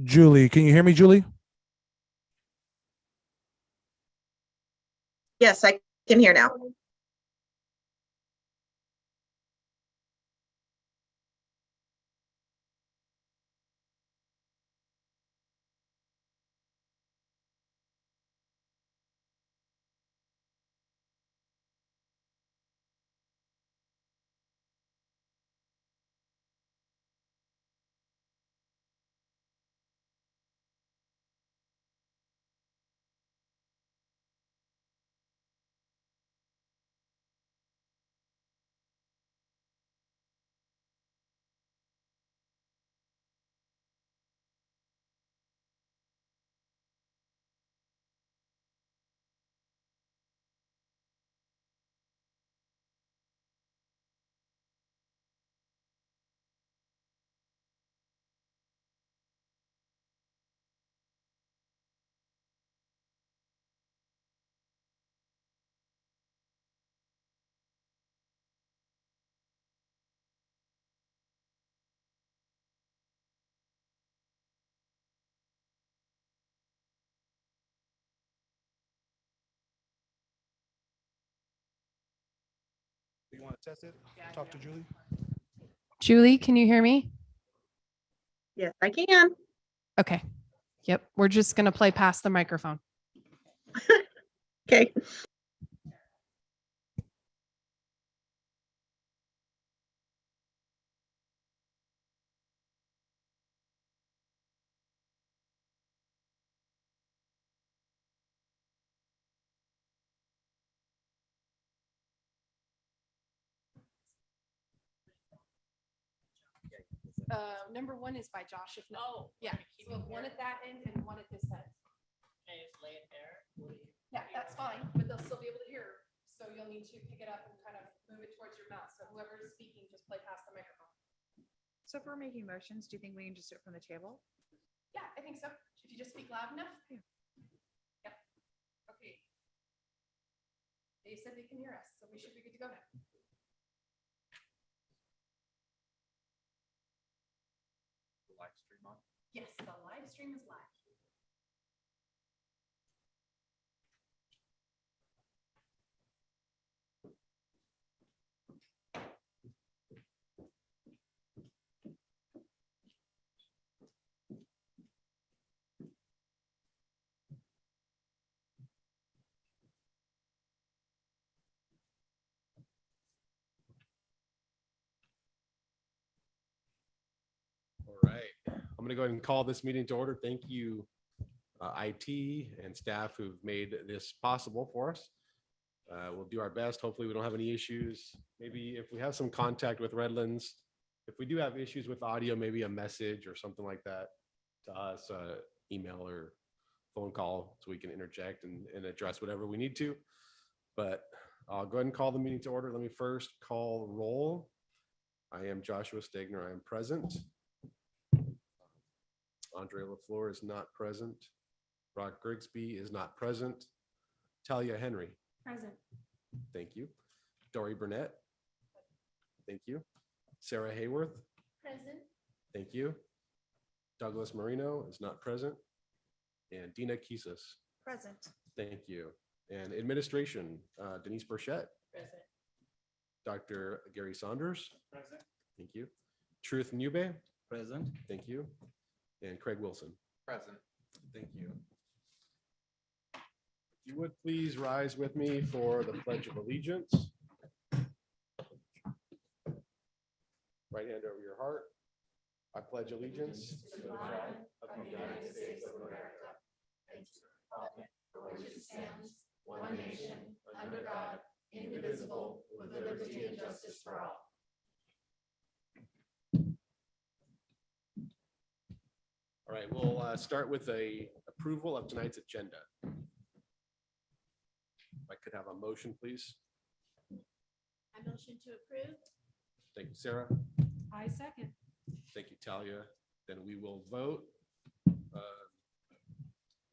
Julie, can you hear me, Julie? Yes, I can hear now. Do you want to test it? Talk to Julie. Julie, can you hear me? Yes, I can. Okay. Yep. We're just going to play past the microphone. Okay. Number one is by Josh. If no, yeah. So one at that end and one at this end. Can I just lay it there? Yeah, that's fine, but they'll still be able to hear. So you'll need to pick it up and kind of move it towards your mouth. So whoever is speaking, just play past the microphone. So if we're making motions, do you think we can just do it from the table? Yeah, I think so. If you just speak loud enough. Yep. Okay. They said they can hear us, so we should be good to go now. Live stream on. Yes, the live stream is live. All right, I'm going to go ahead and call this meeting to order. Thank you, IT and staff who've made this possible for us. We'll do our best. Hopefully we don't have any issues. Maybe if we have some contact with Redlands, if we do have issues with audio, maybe a message or something like that to us, email or phone call so we can interject and address whatever we need to. But I'll go ahead and call the meeting to order. Let me first call roll. I am Joshua Stegner. I am present. Andre LaFleur is not present. Brock Grigsby is not present. Talia Henry. Present. Thank you. Dory Burnett. Thank you. Sarah Hayworth. Present. Thank you. Douglas Marino is not present. And Dina Kisas. Present. Thank you. And administration, Denise Burchett. Present. Dr. Gary Saunders. Present. Thank you. Truth Nube. Present. Thank you. And Craig Wilson. Present. Thank you. If you would please rise with me for the Pledge of Allegiance. Right hand over your heart. I pledge allegiance to the flag of the United States of America and to the republic for which it stands, one nation, under God, indivisible, with liberty and justice for all. All right, we'll start with a approval of tonight's agenda. If I could have a motion, please. I motion to approve. Thank you, Sarah. I second. Thank you, Talia. Then we will vote.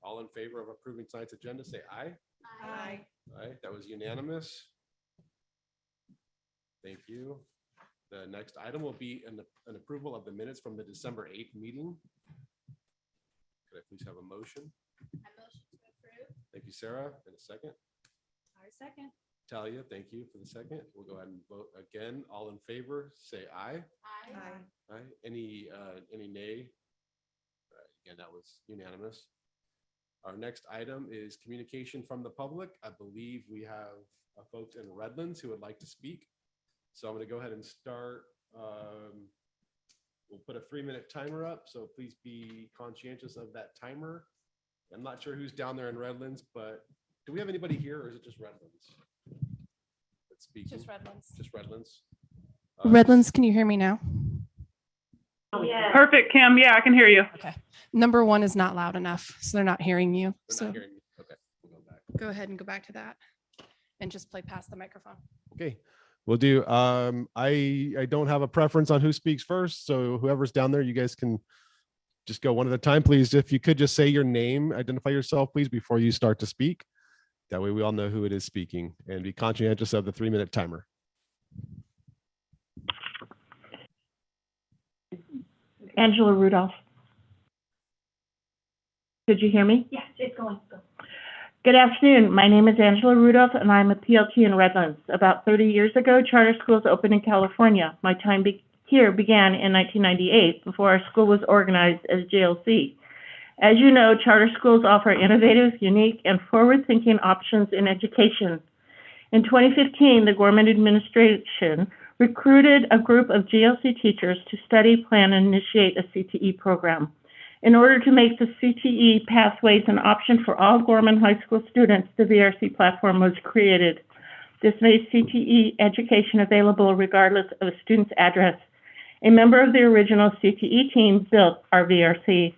All in favor of approving tonight's agenda, say aye. Aye. Aye, that was unanimous. Thank you. The next item will be an approval of the minutes from the December 8th meeting. Could I please have a motion? I motion to approve. Thank you, Sarah. And a second. I second. Talia, thank you for the second. We'll go ahead and vote again. All in favor, say aye. Aye. Aye. Any nay? Again, that was unanimous. Our next item is communication from the public. I believe we have folks in Redlands who would like to speak. So I'm going to go ahead and start. We'll put a 3-minute timer up, so please be conscientious of that timer. I'm not sure who's down there in Redlands, but do we have anybody here, or is it just Redlands that's speaking? Just Redlands. Just Redlands. Redlands, can you hear me now? Perfect, Kim. Yeah, I can hear you. Okay. Number 1 is not loud enough, so they're not hearing you. They're So not hearing me. Okay, we'll go back. go ahead and go back to that and just play past the microphone. Okay, we'll do. I don't have a preference on who speaks first, so whoever's down there, you guys can just go one at a time, please. If you could just say your name, identify yourself, please, before you start to speak. That way we all know who it is speaking, and be conscientious of the 3-minute timer. Angela Rudolph. Did you hear me? Yes, it's going. Good afternoon. My name is Angela Rudolph, and I'm a PLT in Redlands. About 30 years ago, charter schools opened in California. My time here began in 1998, before our school was organized as JLC. As you know, charter schools offer innovative, unique, and forward-thinking options in education. In 2015, the Gorman administration recruited a group of GLC teachers to study, plan, and initiate a CTE program. In order to make the CTE pathways an option for all Gorman High School students, the VRC platform was created. This made CTE education available regardless of a student's address. A member of the original CTE team built our VRC.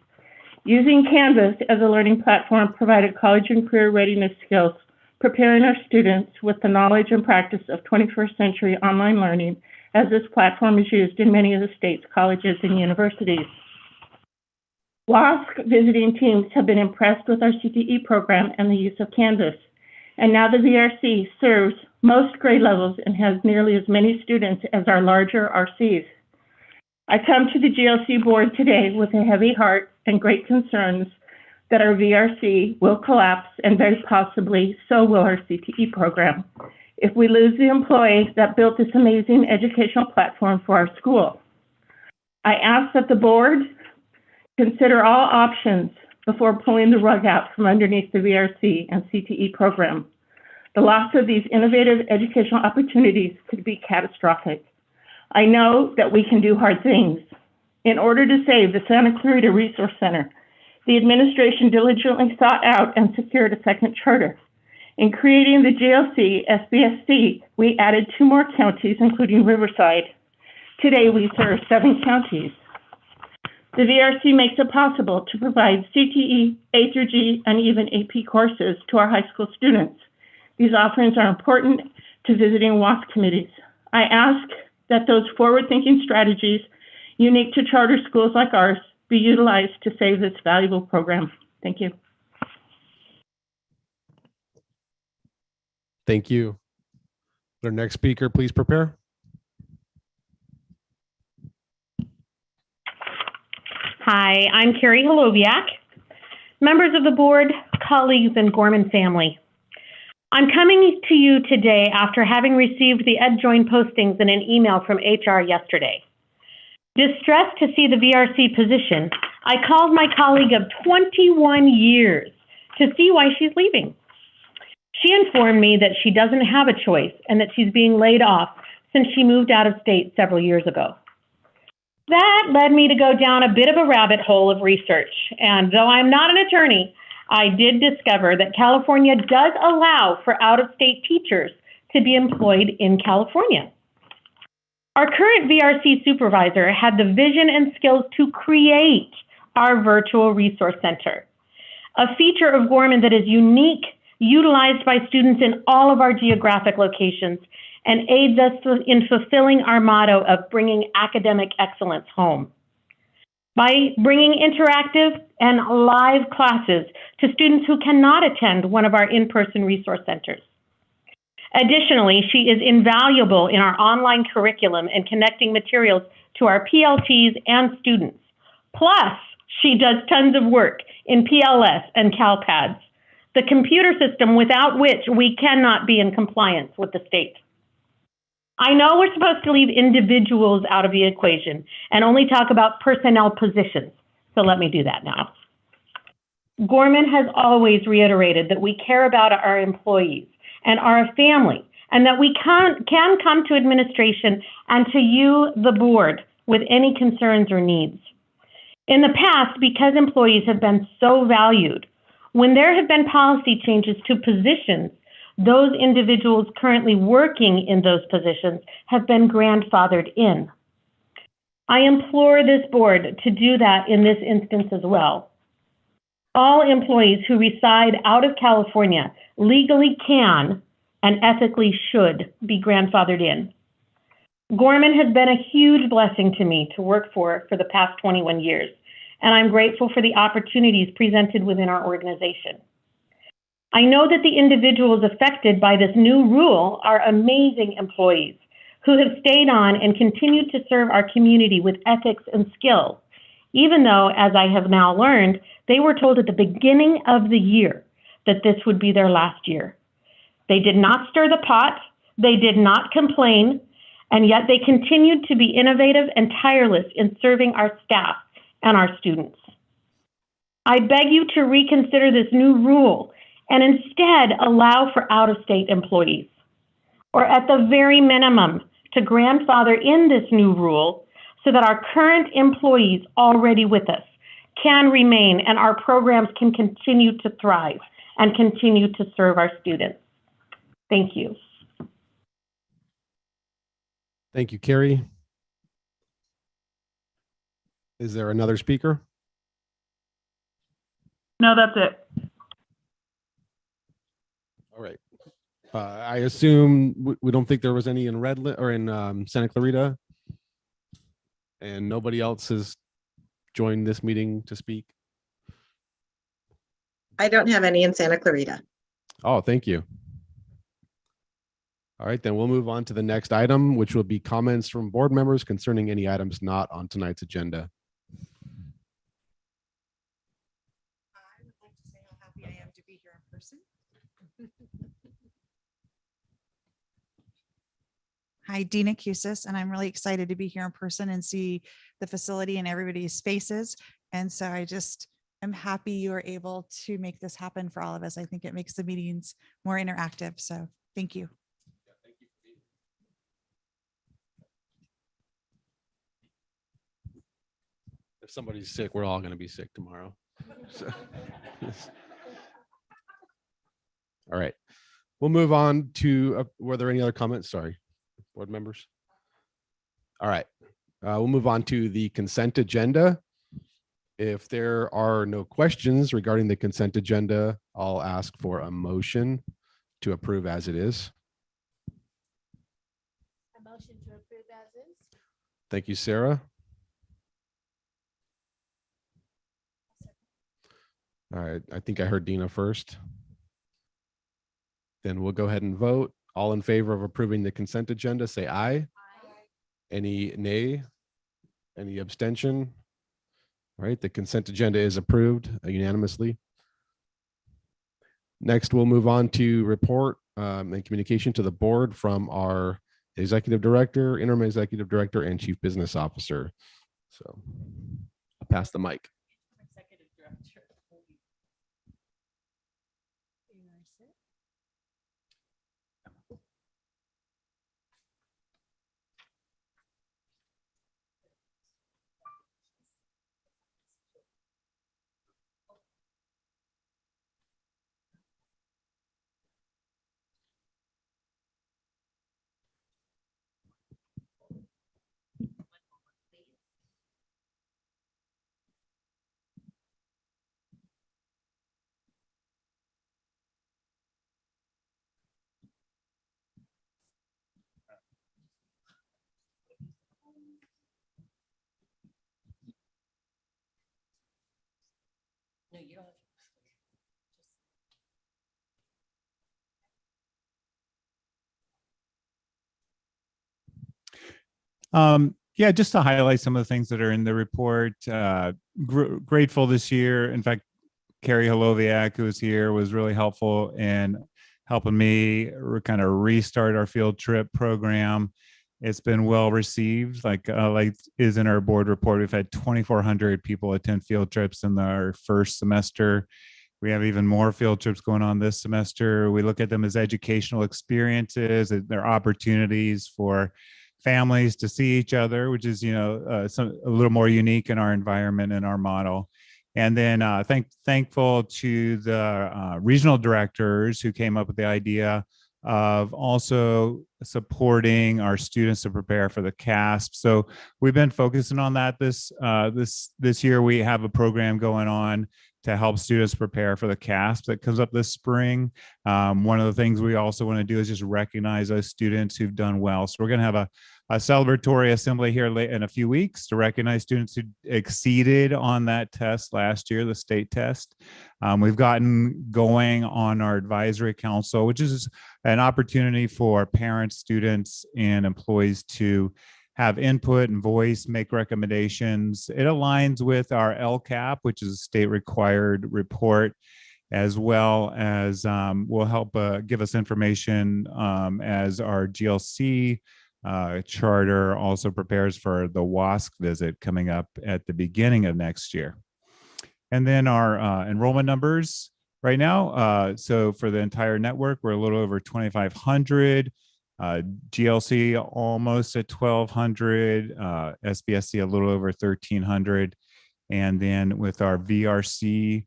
Using Canvas as a learning platform provided college and career readiness skills, preparing our students with the knowledge and practice of 21st century online learning, as this platform is used in many of the state's colleges and universities. WASC visiting teams have been impressed with our CTE program and the use of Canvas. And now the VRC serves most grade levels and has nearly as many students as our larger RCs. I come to the GLC board today with a heavy heart and great concerns that our VRC will collapse, and very possibly so will our CTE program, if we lose the employee that built this amazing educational platform for our school. I ask that the board consider all options before pulling the rug out from underneath the VRC and CTE program. The loss of these innovative educational opportunities could be catastrophic. I know that we can do hard things. In order to save the Santa Clarita Resource Center, the administration diligently sought out and secured a second charter. In creating the GLC SBSC, we added 2 more counties, including Riverside. Today, we serve 7 counties. The VRC makes it possible to provide CTE, A through G, and even AP courses to our high school students. These offerings are important to visiting WASC committees. I ask that those forward-thinking strategies unique to charter schools like ours be utilized to save this valuable program. Thank you. Thank you. Our next speaker, please prepare. Hi, I'm Carrie Holoviak, members of the board, colleagues, and Gorman family. I'm coming to you today after having received the EdJoin postings in an email from HR yesterday. Distressed to see the VRC position, I called my colleague of 21 years to see why she's leaving. She informed me that she doesn't have a choice and that she's being laid off since she moved out of state several years ago. That led me to go down a bit of a rabbit hole of research, and though I'm not an attorney, I did discover that California does allow for out-of-state teachers to be employed in California. Our current VRC supervisor had the vision and skills to create our virtual resource center, a feature of Gorman that is unique, utilized by students in all of our geographic locations, and aids us in fulfilling our motto of bringing academic excellence home. By bringing interactive and live classes to students who cannot attend one of our in-person resource centers. Additionally, she is invaluable in our online curriculum and connecting materials to our PLTs and students. Plus, She does tons of work in PLS and CalPads, the computer system without which we cannot be in compliance with the state. I know we're supposed to leave individuals out of the equation and only talk about personnel positions, so let me do that now. Gorman has always reiterated that we care about our employees and are a family, and that we can come to administration and to you, the board, with any concerns or needs. In the past, because employees have been so valued, when there have been policy changes to positions, those individuals currently working in those positions have been grandfathered in. I implore this board to do that in this instance as well. All employees who reside out of California legally can and ethically should be grandfathered in. Gorman has been a huge blessing to me to work for the past 21 years, and I'm grateful for the opportunities presented within our organization. I know that the individuals affected by this new rule are amazing employees who have stayed on and continued to serve our community with ethics and skill, even though, as I have now learned, they were told at the beginning of the year that this would be their last year. They did not stir the pot, they did not complain, and yet they continued to be innovative and tireless in serving our staff and our students. I beg you to reconsider this new rule and instead allow for out-of-state employees, or at the very minimum, to grandfather in this new rule so that our current employees already with us can remain and our programs can continue to thrive and continue to serve our students. Thank you. Thank you, Carrie. Is there another speaker? No, that's it. All right. I assume we don't think there was any in Redland or in Santa Clarita, and nobody else has joined this meeting to speak. I don't have any in Santa Clarita. Oh, thank you. All right, then we'll move on to the next item, which will be comments from board members concerning any items not on tonight's agenda. I would like to say how happy I am to be here in person. Hi, Dina Cusis, and I'm really excited to be here in person and see the facility and everybody's faces. And so I'm happy you are able to make this happen for all of us. I think it makes the meetings more interactive. So thank you. If somebody's sick, we're all going to be sick tomorrow. So. All right, we'll move on to, were there any other comments? Sorry, board members. All right, we'll move on to the consent agenda. If there are no questions regarding the consent agenda, I'll ask for a motion to approve as it is. A motion to approve as is. Thank you, Sarah. All right, I think I heard Dina first. Then we'll go ahead and vote. All in favor of approving the consent agenda, say aye. Aye. Any nay? Any abstention? All right, the consent agenda is approved unanimously. Next, we'll move on to report and communication to the board from our executive director, interim executive director, and chief business officer. So I'll pass the mic. Executive Director. No, you don't. Yeah, just to highlight some of the things that are in the report. Grateful this year. In fact, Carrie Holoviak, who was here, was really helpful in helping me kind of restart our field trip program. It's been well received, like is in our board report. We've had 2,400 people attend field trips in our first semester. We have even more field trips going on this semester. We look at them as educational experiences. They're opportunities for families to see each other, which is, a little more unique in our environment and our model. And then thankful to the regional directors who came up with the idea of also supporting our students to prepare for the CASP. So we've been focusing on that this year. We have a program going on to help students prepare for the CASP that comes up this spring. One of the things we also want to do is just recognize those students who've done well. So we're going to have a celebratory assembly here in a few weeks to recognize students who exceeded on that test last year, the state test. We've gotten going on our advisory council, which is an opportunity for parents, students, and employees to have input and voice, make recommendations. It aligns with our LCAP, which is a state required report, as well as will help give us information as our GLC charter also prepares for the WASC visit coming up at the beginning of next year. And then our enrollment numbers right now. So for the entire network, we're a little over 2,500. GLC almost at 1,200, SBSC a little over 1,300. And then with our VRC,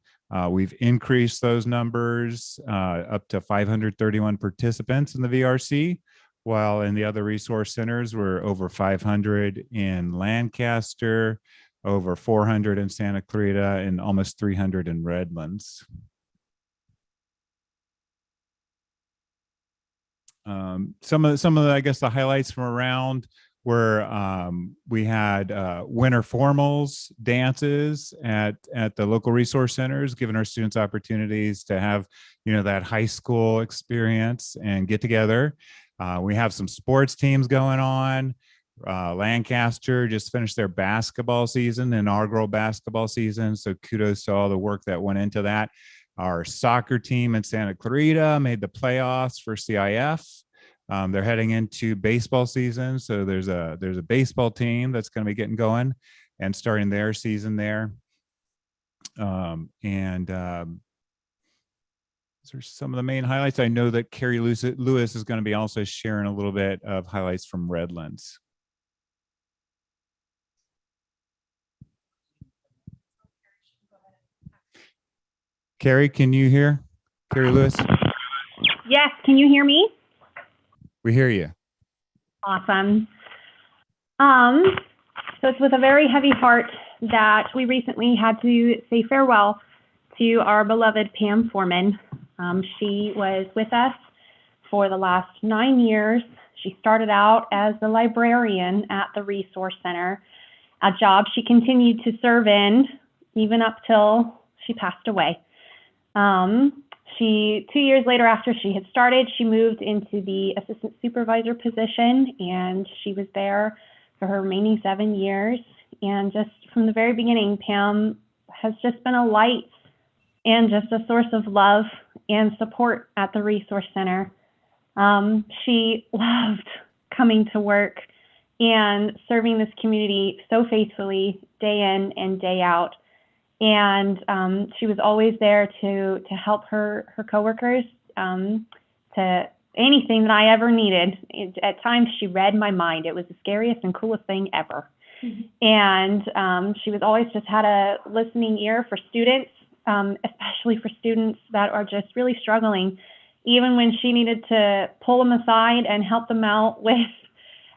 we've increased those numbers up to 531 participants in the VRC, while in the other resource centers, we're over 500 in Lancaster, over 400 in Santa Clarita, and almost 300 in Redlands. Some of the, I guess, the highlights from around were we had winter formals dances at the local resource centers, giving our students opportunities to have, that high school experience and get together. We have some sports teams going on. Lancaster just finished their basketball season, inaugural basketball season. So kudos to all the work that went into that. Our soccer team in Santa Clarita made the playoffs for CIF. They're heading into baseball season. So there's a baseball team that's going to be getting going and starting their season there. Those are some of the main highlights. I know that Carrie Lewis is going to be also sharing a little bit of highlights from Redlands. Carrie, can you hear? Carrie Lewis? Yes, can you hear me? We hear you. Awesome. So it's with a very heavy heart that we recently had to say farewell to our beloved Pam Foreman. She was with us for the last 9 years. She started out as the librarian at the Resource Center, a job she continued to serve in even up till she passed away. 2 years later after she had started, she moved into the assistant supervisor position, and she was there for her remaining 7 years. And just from the very beginning, Pam has just been a light and just a source of love and support at the Resource Center. She loved coming to work and serving this community so faithfully day in and day out. And she was always there to help her coworkers, to anything that I ever needed. At times, she read my mind. It was the scariest and coolest thing ever. And she was always just had a listening ear for students, especially for students that are just really struggling. Even when she needed to pull them aside and help them out with,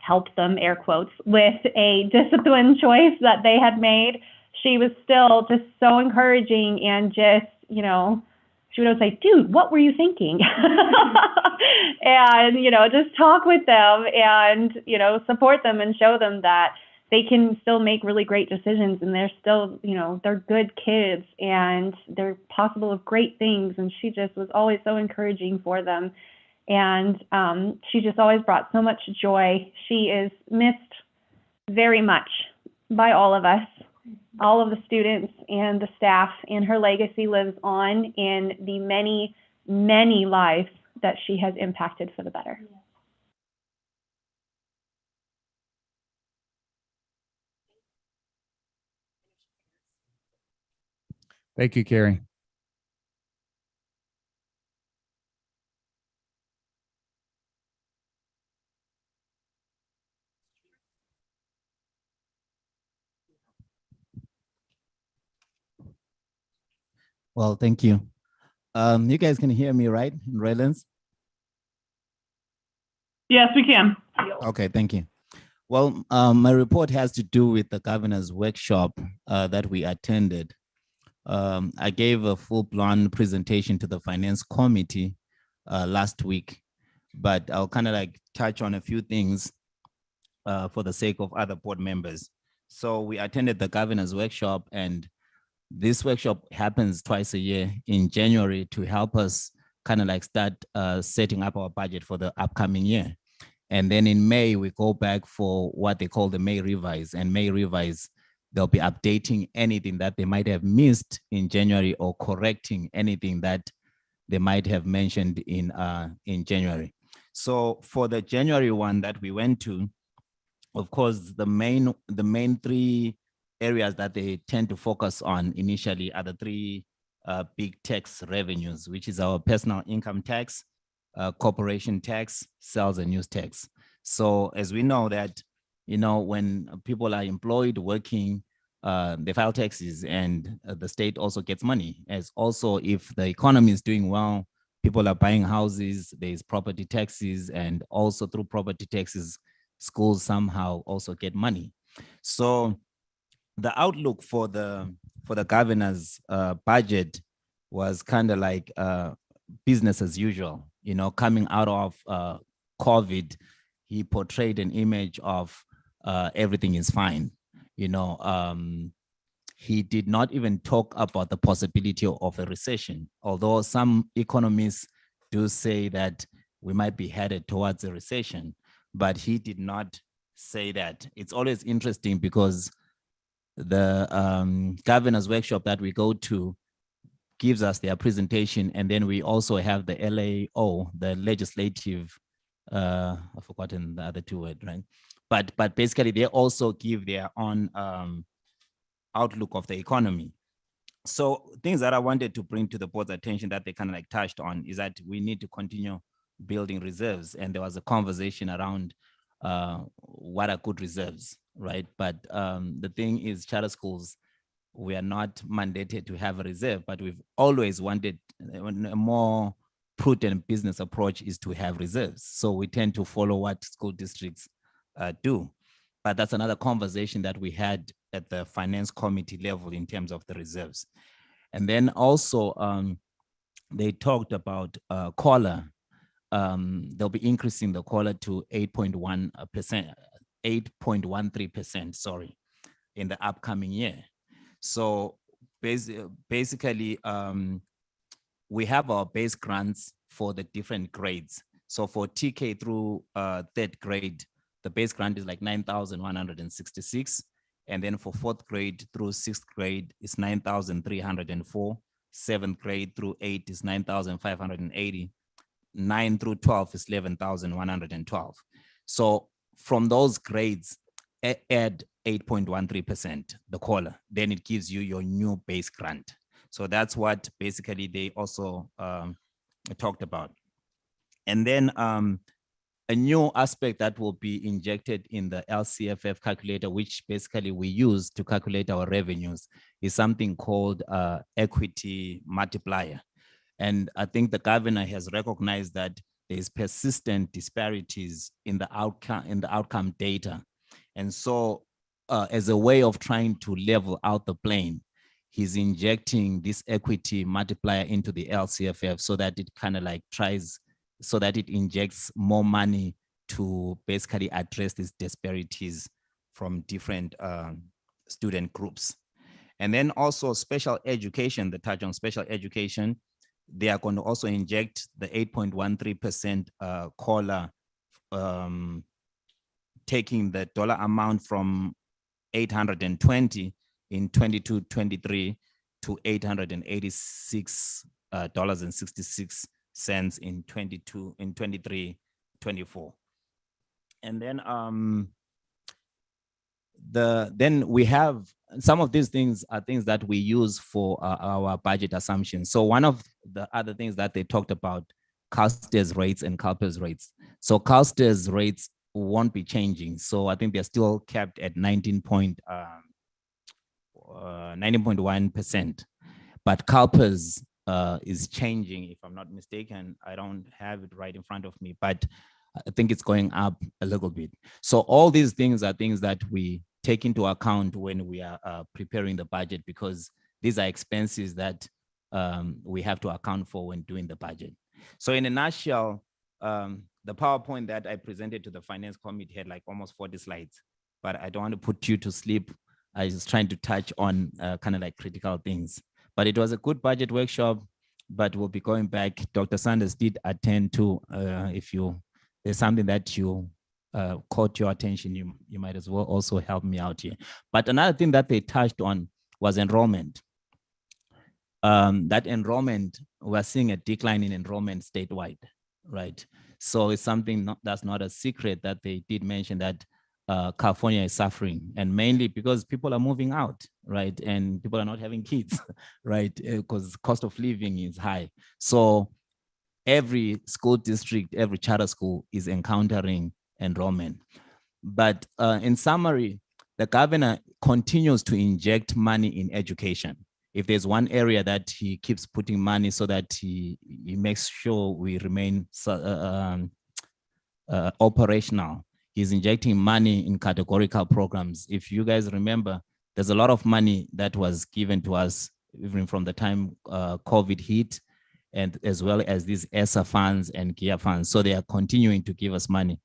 help them, air quotes, with a discipline choice that they had made, she was still just so encouraging and just, she would always say, dude, what were you thinking? And, just talk with them and, support them and show them that they can still make really great decisions, and they're still, they're good kids and they're possible of great things. And she just was always so encouraging for them. And she just always brought so much joy. She is missed very much by all of us, all of the students and the staff, and her legacy lives on in the many, many lives that she has impacted for the better. Thank you, Carrie. Well, thank you. You guys can hear me, right, in Redlands? Yes, we can. Okay, thank you. Well, my report has to do with the governor's workshop that we attended. I gave a full-blown presentation to the finance committee last week, but I'll kind of like touch on a few things for the sake of other board members. So we attended the governor's workshop, and this workshop happens twice a year in January to help us kind of like start setting up our budget for the upcoming year. And then in May, we go back for what they call the May revise. And May revise, they'll be updating anything that they might have missed in January or correcting anything that they might have mentioned in January. So for the January one that we went to, of course, the main three areas that they tend to focus on initially are the three big tax revenues, which is our personal income tax, corporation tax, sales and use tax. So as we know that, you know, when people are employed working, they file taxes, and the state also gets money. As also, if the economy is doing well, people are buying houses, there's property taxes, and also through property taxes, schools somehow also get money. So the outlook for the governor's budget was kind of like business as usual. You know, coming out of COVID, he portrayed an image of everything is fine. You know, he did not even talk about the possibility of a recession, although some economists do say that we might be headed towards a recession, but he did not say that. It's always interesting because the governor's workshop that we go to gives us their presentation, and then we also have the LAO, the legislative, I've forgotten the other two words, right? But basically they also give their own outlook of the economy. So things that I wanted to bring to the board's attention that they kind of like touched on is that we need to continue building reserves, and there was a conversation around what are good reserves, right? But the thing is, charter schools, we are not mandated to have a reserve, but we've always wanted a more prudent business approach is to have reserves. So we tend to follow what school districts do. But that's another conversation that we had at the finance committee level in terms of the reserves. And then also they talked about COLA. They'll be increasing the COLA to 8.1%, 8.13%, sorry, in the upcoming year. So basically, we have our base grants for the different grades. So for TK through third grade, the base grant is like 9,166. And then for fourth grade through sixth grade is 9,304. Seventh grade through 8 is 9,580. 9 through 12 is 11,112. So from those grades, add 8.13%, the COLA, then it gives you your new base grant. So that's what basically they also talked about. And then a new aspect that will be injected in the LCFF calculator, which basically we use to calculate our revenues, is something called equity multiplier. And I think the governor has recognized that there is persistent disparities in the outcome data. And so as a way of trying to level out the playing, he's injecting this equity multiplier into the LCFF so that it kind of like so that it injects more money to basically address these disparities from different student groups. And then also special education, the touch on special education, they are going to also inject the 8.13% COLA taking the dollar amount from 820 in 22-23 to $886.66 in 23-24. And then we have some of these things are things that we use for our budget assumptions. So one of the other things that they talked about, CalSTARS rates and CalPERS rates. So CalSTARS rates won't be changing. So I think they're still capped at 19.1%. But CalPERS is changing, if I'm not mistaken. I don't have it right in front of me, but I think it's going up a little bit. So all these things are things that we take into account when we are preparing the budget, because these are expenses that we have to account for when doing the budget. So in a nutshell, the PowerPoint that I presented to the Finance Committee had like almost 40 slides, but I don't want to put you to sleep. I was trying to touch on kind of like critical things, but it was a good budget workshop, but we'll be going back. Dr. Sanders did attend to, if there's something that you caught your attention, you might as well also help me out here. But another thing that they touched on was enrollment. That enrollment, we're seeing a decline in enrollment statewide, right? So it's something that's not a secret that they did mention that California is suffering, and mainly because people are moving out, right? And people are not having kids, right? Because cost of living is high. So every school district, every charter school is encountering enrollment. But in summary, the governor continues to inject money in education. If there's one area that he keeps putting money so that he makes sure we remain operational, he's injecting money in categorical programs. If you guys remember, there's a lot of money that was given to us even from the time COVID hit, and as well as these ESSA funds and GEAR funds. So they are continuing to give us money.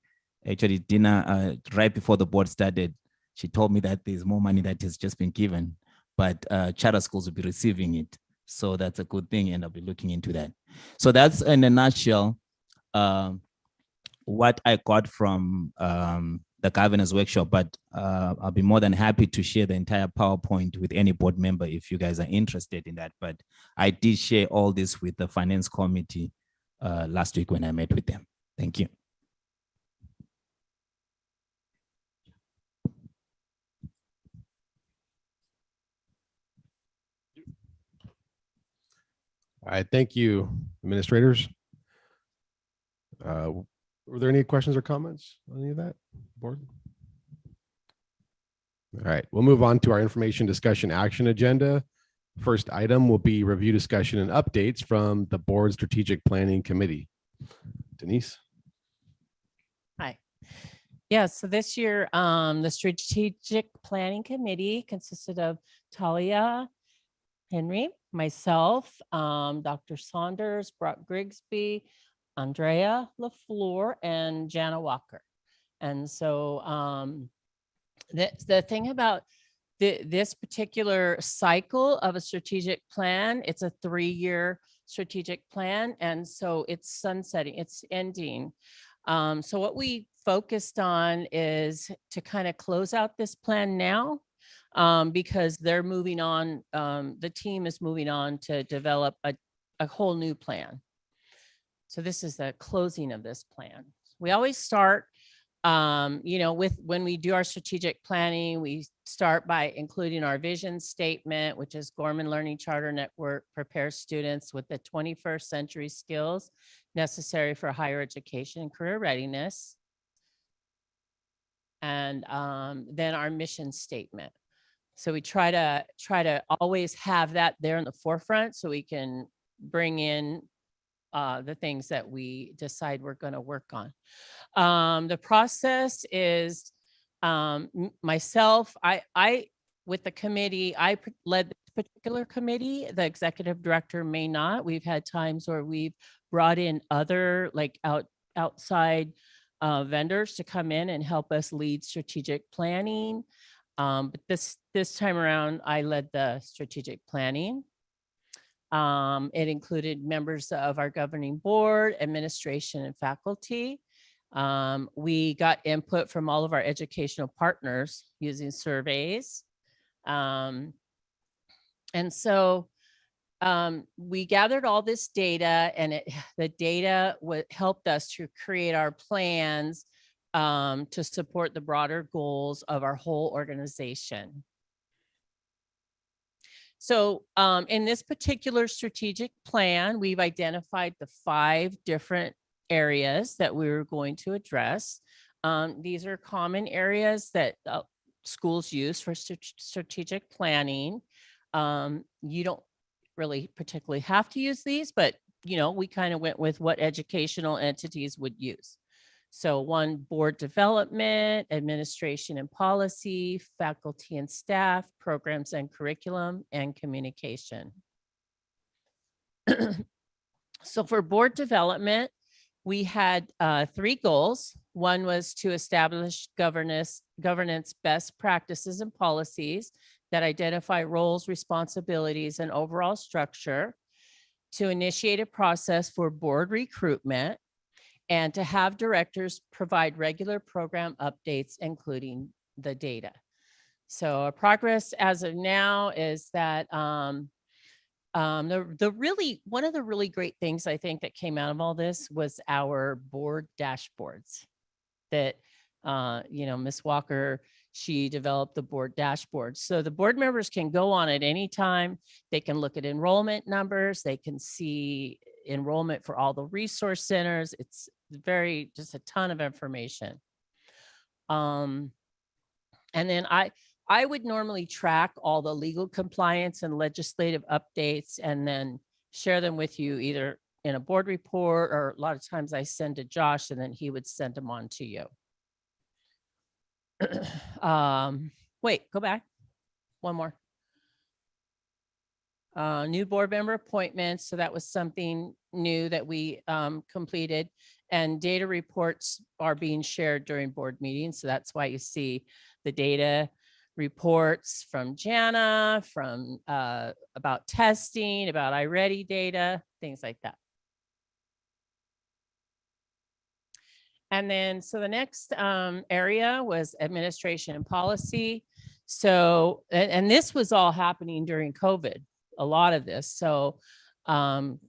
Actually, Dina, right before the board started, she told me that there's more money that has just been given, but charter schools will be receiving it. So that's a good thing, and I'll be looking into that. So that's in a nutshell what I got from the governor's workshop, but I'll be more than happy to share the entire PowerPoint with any board member if you guys are interested in that. But I did share all this with the Finance Committee last week when I met with them. Thank you. All right, thank you, administrators. Were there any questions or comments on any of that, board? All right, we'll move on to our information discussion action agenda. First item will be review, discussion, and updates from the board strategic planning committee. Denise. Hi. Yeah, so this year, the strategic planning committee consisted of Talia Henry, myself, Dr. Saunders, Brock Grigsby, Andrea LaFleur, and Jana Walker. And so the thing about this particular cycle of a strategic plan, it's a 3-year strategic plan. And so it's sunsetting, it's ending. So what we focused on is to kind of close out this plan now, because they're moving on, the team is moving on to develop a whole new plan. So this is the closing of this plan. We always start, with when we do our strategic planning, we start by including our vision statement, which is Gorman Learning Charter Network prepares students with the 21st century skills necessary for higher education and career readiness. And then our mission statement. So we try to always have that there in the forefront so we can bring in the things that we decide we're going to work on. The process is myself, I with the committee, I led this particular committee. The executive director may not. We've had times where we've brought in other like outside vendors to come in and help us lead strategic planning. But this time around, I led the strategic planning. It included members of our governing board, administration, and faculty. We got input from all of our educational partners using surveys. And so we gathered all this data, and the data helped us to create our plans to support the broader goals of our whole organization. So in this particular strategic plan, we've identified the 5 different areas that we were going to address. These are common areas that schools use for strategic planning. You don't really particularly have to use these, but we kind of went with what educational entities would use. So 1, board development, administration and policy, faculty and staff, programs and curriculum, and communication. So for board development, we had 3 goals. 1 was to establish governance best practices and policies that identify roles, responsibilities, and overall structure, to initiate a process for board recruitment, and to have directors provide regular program updates, including the data. So our progress as of now is that one of the really great things I think that came out of all this was our board dashboards that, Ms. Walker, she developed the board dashboard. So the board members can go on at any time. They can look at enrollment numbers. They can see enrollment for all the resource centers. It's just a ton of information. And then I would normally track all the legal compliance and legislative updates and then share them with you either in a board report, or a lot of times I send to Josh and then he would send them on to you. Wait, go back. One more. New board member appointments. So that was something new that we completed, and data reports are being shared during board meetings. So that's why you see the data reports from Jana, from about testing, about iReady data, things like that. And then, so the next area was administration and policy. So, and this was all happening during COVID, a lot of this. So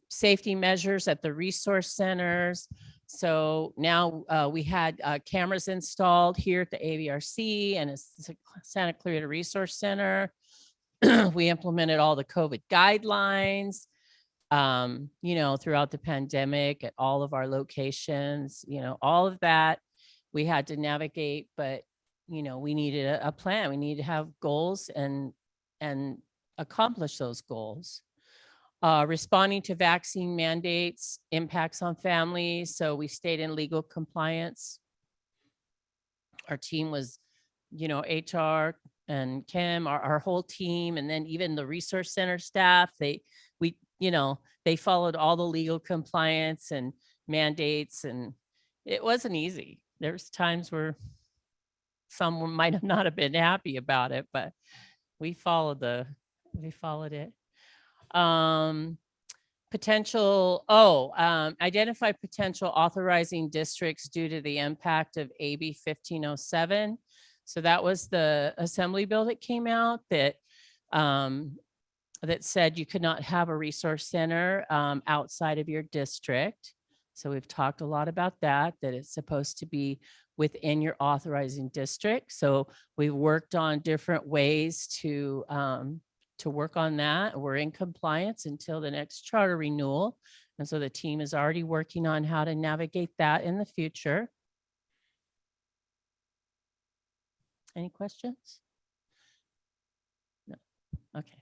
safety measures at the resource centers. So now we had cameras installed here at the AVRC and a Santa Clarita Resource Center. We implemented all the COVID guidelines, throughout the pandemic at all of our locations, all of that we had to navigate, but, we needed a plan. We needed to have goals and accomplish those goals. Responding to vaccine mandates, impacts on families. So we stayed in legal compliance. Our team was, HR and Kim, our whole team, and then even the resource center staff, they followed all the legal compliance and mandates, and it wasn't easy. There's times where some might have not have been happy about it, but we followed it. Identify potential authorizing districts due to the impact of AB 1507. So that was the assembly bill that came out that said you could not have a resource center outside of your district. So we've talked a lot about that it's supposed to be within your authorizing district. So we've worked on different ways to work on that. We're in compliance until the next charter renewal. And so the team is already working on how to navigate that in the future. Any questions? No. Okay.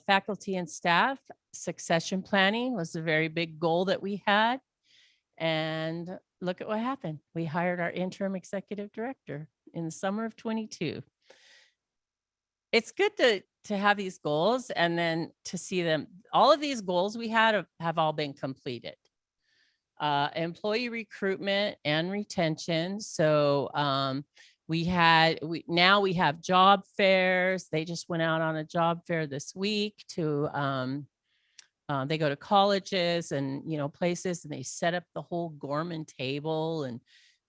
Faculty and staff succession planning was a very big goal that we had. And look at what happened. We hired our interim executive director in the summer of 22. It's good to have these goals and then to see them. All of these goals we had have all been completed. Employee recruitment and retention. So now we have job fairs. They just went out on a job fair this week to they go to colleges and, places, and they set up the whole Gorman table, and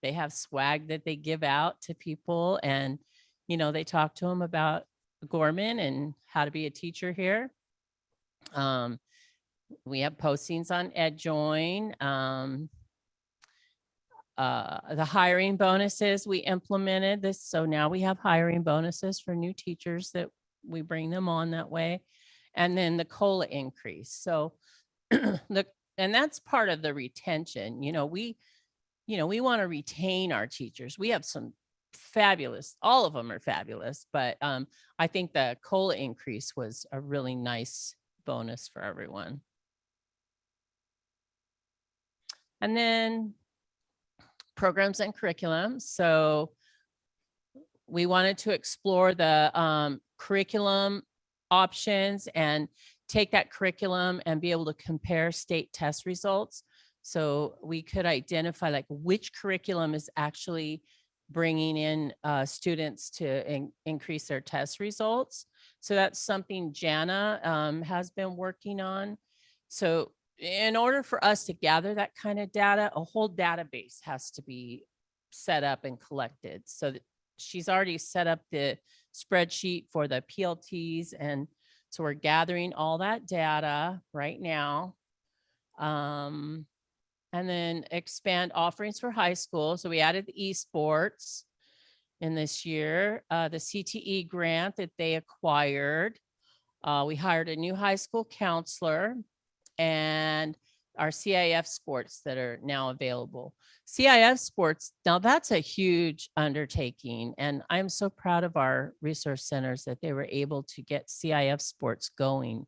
they have swag that they give out to people. And, they talk to them about Gorman and how to be a teacher here. We have postings on EdJoin. The hiring bonuses, we implemented this. So now we have hiring bonuses for new teachers that we bring them on that way. And then the COLA increase. So and that's part of the retention. We want to retain our teachers. We have some fabulous, all of them are fabulous, but I think the COLA increase was a really nice bonus for everyone. And then programs and curriculum. So we wanted to explore the curriculum options and take that curriculum and be able to compare state test results. So we could identify like which curriculum is actually bringing in students to increase their test results. So that's something Jana has been working on. So in order for us to gather that kind of data, a whole database has to be set up and collected. So that she's already set up the spreadsheet for the PLTs. And so we're gathering all that data right now. And then expand offerings for high school. So we added the esports in this year, the CTE grant that they acquired. We hired a new high school counselor and our CIF sports that are now available. CIF sports, now that's a huge undertaking. And I'm so proud of our resource centers that they were able to get CIF sports going.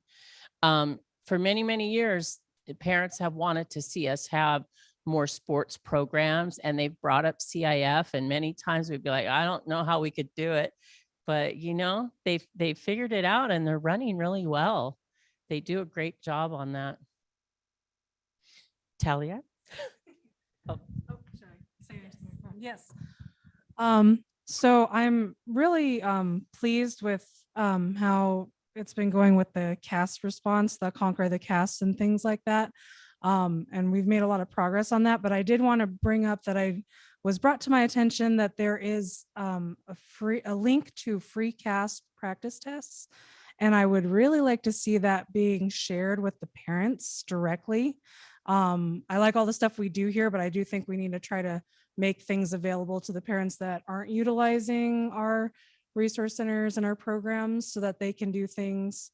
For many, many years, the parents have wanted to see us have more sports programs, and they've brought up CIF, and many times we'd be like, I don't know how we could do it, but they figured it out and they're running really well. They do a great job on that. Talia? Yes. So I'm really pleased with how it's been going with the CAST response, the Conquer the CAST and things like that. And we've made a lot of progress on that, but I did want to bring up that I was brought to my attention that there is a link to free CAST practice tests. And I would really like to see that being shared with the parents directly. I like all the stuff we do here, but I do think we need to try to make things available to the parents that aren't utilizing our resource centers and our programs so that they can do things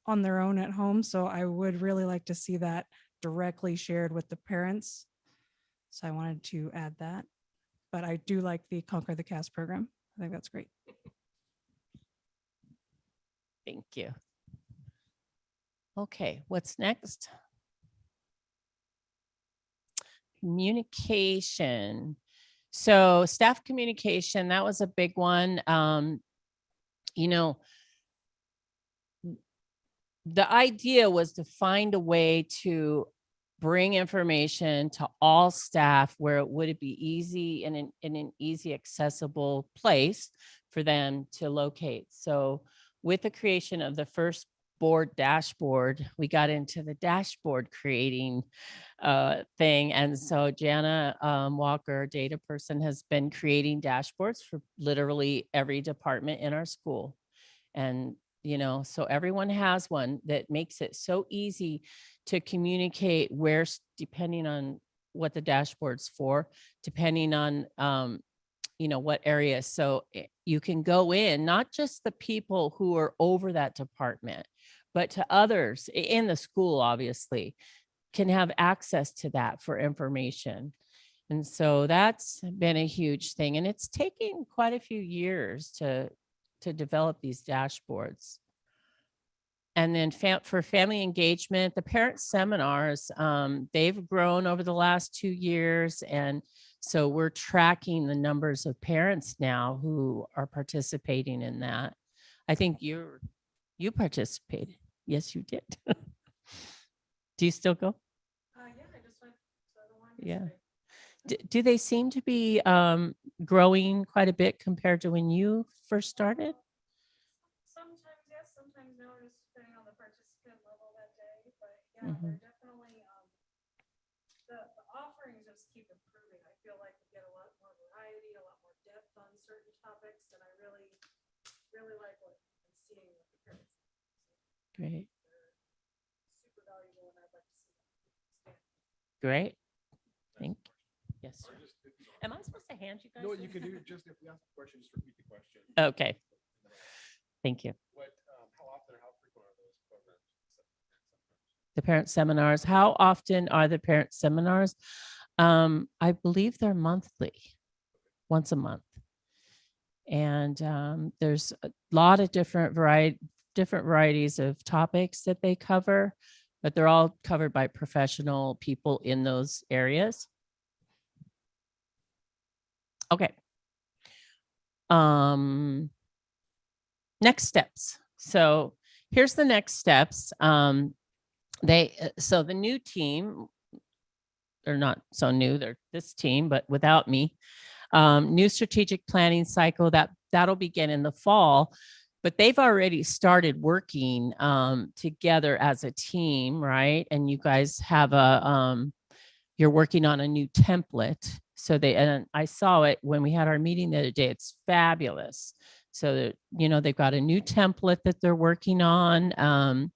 on their own at home. So I would really like to see that directly shared with the parents. So I wanted to add that, but I do like the Conquer the CAST program. I think that's great. Thank you. Okay, what's next? Communication. So staff communication, that was a big one. The idea was to find a way to bring information to all staff where it would be easy in an easy accessible place for them to locate. So with the creation of the first board dashboard, we got into the dashboard creating thing. And so Jana Walker, data person, has been creating dashboards for literally every department in our school. And, so everyone has one that makes it so easy to communicate where, depending on what the dashboard's for, depending on, what area. So you can go in, not just the people who are over that department, but to others in the school, obviously, can have access to that for information. And so that's been a huge thing. And it's taken quite a few years to develop these dashboards. And then for family engagement, the parent seminars, they've grown over the last 2 years. And so we're tracking the numbers of parents now who are participating in that. I think you participated. Yes, you did. Do you still go? Yeah, I just went to the one. Yeah. Do they seem to be growing quite a bit compared to when you first started? Sometimes yes, sometimes no, just depending on the participant level that day. but yeah, Mhm. they're definitely, the offerings just keep improving. I feel like we get a lot more variety, a lot more depth on certain topics, and I really, really like what I'm seeing with the parents. Great. Super valuable, and I'd like to see them expand. Great. Thank. Yes. Sir. Am I supposed to hand you guys? No, this? you can do, just if we ask a question, just repeat the question. Okay. Thank you. What, how often or how frequent are those programs? The parent seminars. How often are the parent seminars? I believe they're monthly, once a month. And there's a lot of different varieties of topics that they cover, but they're all covered by professional people in those areas. Okay. Next steps. So here's the next steps. So the new team, they're not so new, they're this team, but without me. New strategic planning cycle that'll begin in the fall, but they've already started working together as a team, right? And you guys have you're working on a new template. So and I saw it when we had our meeting the other day. It's fabulous. So that, they've got a new template that they're working on.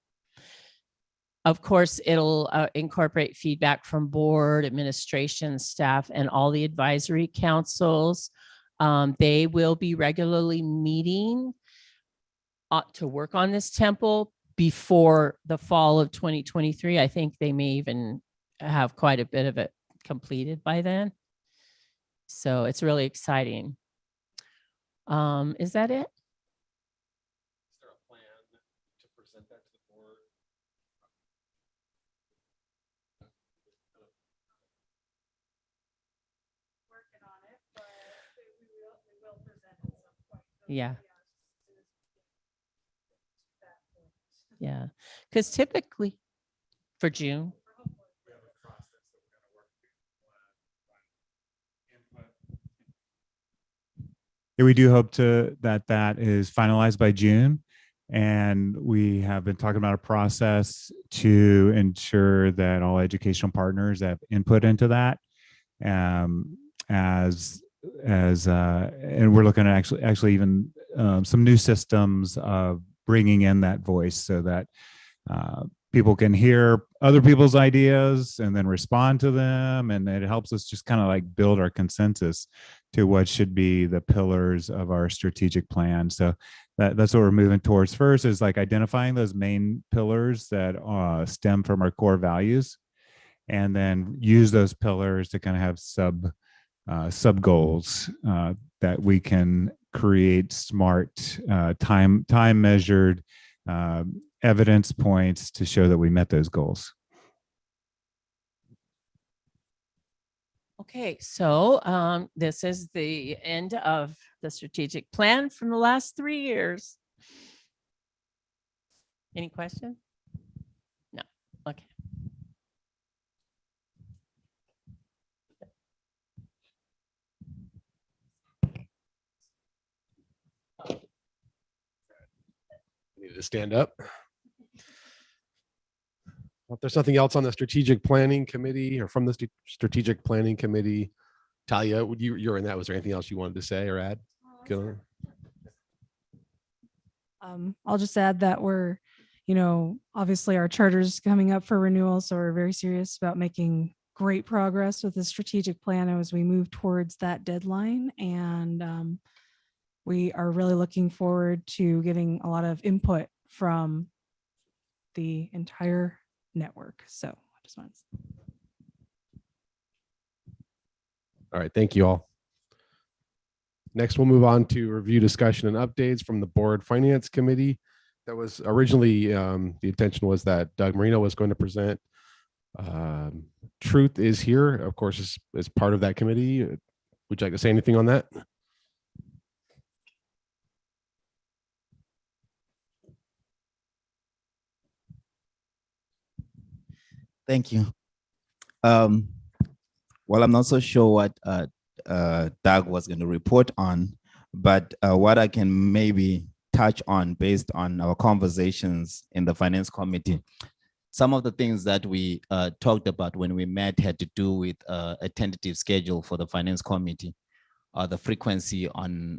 Of course, it'll incorporate feedback from board, administration, staff, and all the advisory councils. They will be regularly meeting to work on this template before the fall of 2023. I think they may even have quite a bit of it completed by then. So it's really exciting. Is that it? Is there a plan to present that to the board? Working on it, but we will present at some point. Yeah. as soon as we get to that point. Yeah. Because typically for June. We have a process that we're going to work through. Yeah, we do hope that is finalized by June. And we have been talking about a process to ensure that all educational partners have input into that. And we're looking at actually even some new systems of bringing in that voice so that people can hear other people's ideas and then respond to them. And it helps us just kind of like build our consensus to what should be the pillars of our strategic plan. So that's what we're moving towards. First is like identifying those main pillars that stem from our core values, and then use those pillars to kind of have sub goals that we can create smart time measured evidence points to show that we met those goals. Okay, so this is the end of the strategic plan from the last 3 years. Any questions? No. Okay. Need to stand up. Well, if there's nothing else on the strategic planning committee or from the strategic planning committee, Talia, you're in that. Was there anything else you wanted to say or add? Go on. I'll just add that we're, obviously our charter's coming up for renewal, so we're very serious about making great progress with the strategic plan as we move towards that deadline. And we are really looking forward to getting a lot of input from the entire network. So I just wanted to. All right, thank you all. Next, we'll move on to review, discussion, and updates from the board finance committee. That was originally, the intention was that Doug Marino was going to present. Truth is here, of course, is part of that committee. Would you like to say anything on that? Thank you. Well, I'm not so sure what Doug was going to report on, but what I can maybe touch on based on our conversations in the finance committee. some of the things that we talked about when we met had to do with a tentative schedule for the finance committee, the frequency on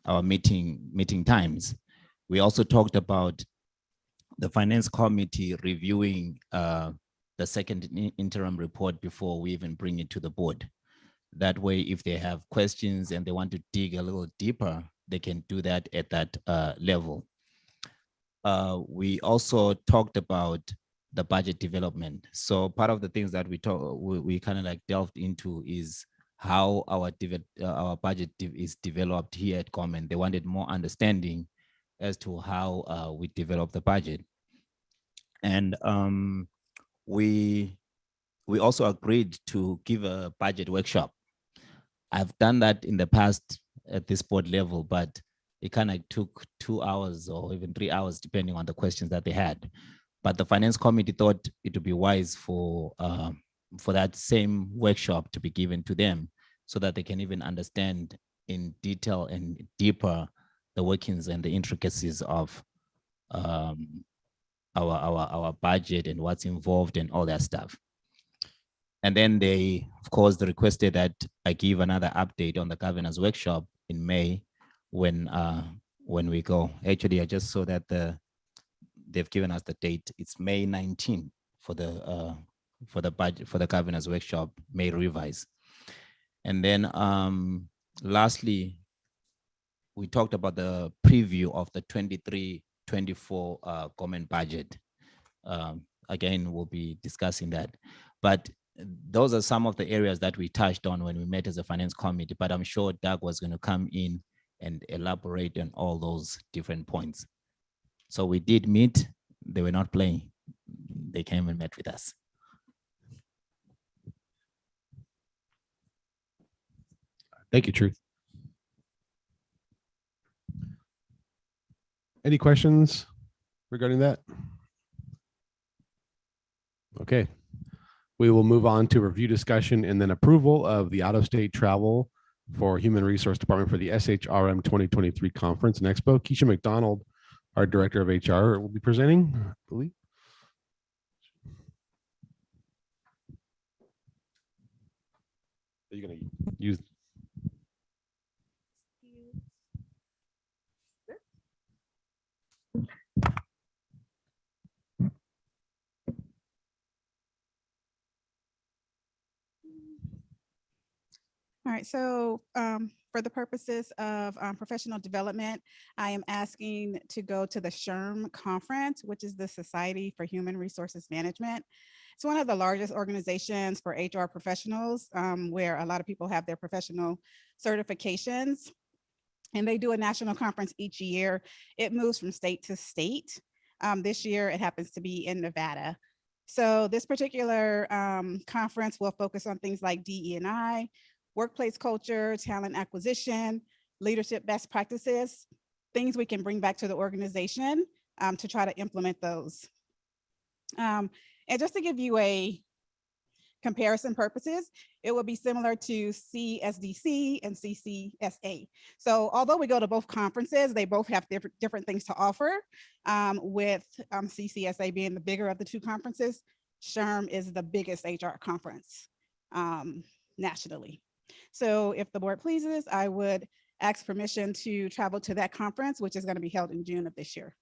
our meeting times. We also talked about the finance committee reviewing the second interim report before we even bring it to the board. That way, if they have questions and they want to dig a little deeper, they can do that at that level. We also talked about the budget development. So part of the things that we kind of like delved into is how our budget is developed here at Common. They wanted more understanding as to how we develop the budget. And we also agreed to give a budget workshop. I've done that in the past at this board level, but it kind of took 2 hours or even 3 hours, depending on the questions that they had. But the finance committee thought it would be wise for that same workshop to be given to them so that they can even understand in detail and deeper the workings and the intricacies of our budget and what's involved and all that stuff. And then they, of course, they requested that I give another update on the governance workshop in May when we go. Actually, I just saw that they've given us the date. It's May 19 for the budget, for the governance workshop, May revise. And then lastly, we talked about the preview of the 23-24 government budget. Again, we'll be discussing that. But those are some of the areas that we touched on when we met as a finance committee, but I'm sure Doug was going to come in and elaborate on all those different points. So we did meet. They were not playing. They came and met with us. Thank you, Truth. Any questions regarding that? Okay. We will move on to review, discussion, and then approval of the out-of-state travel for Human Resource Department for the SHRM 2023 Conference and Expo. Keisha McDonald, our Director of HR, will be presenting, I believe. Are you going to use? All right, so for the purposes of professional development, I am asking to go to the SHRM conference, which is the Society for Human Resources Management. It's one of the largest organizations for HR professionals, where a lot of people have their professional certifications. And they do a national conference each year. It moves from state to state. This year, it happens to be in Nevada. So this particular conference will focus on things like DE&I, workplace culture, talent acquisition, leadership best practices, things we can bring back to the organization to try to implement those. And just to give you a comparison purposes, it will be similar to CSDC and CCSA. So although we go to both conferences, they both have different things to offer. With CCSA being the bigger of the two conferences, SHRM is the biggest HR conference nationally. So if the board pleases, I would ask permission to travel to that conference, which is going to be held in June of this year.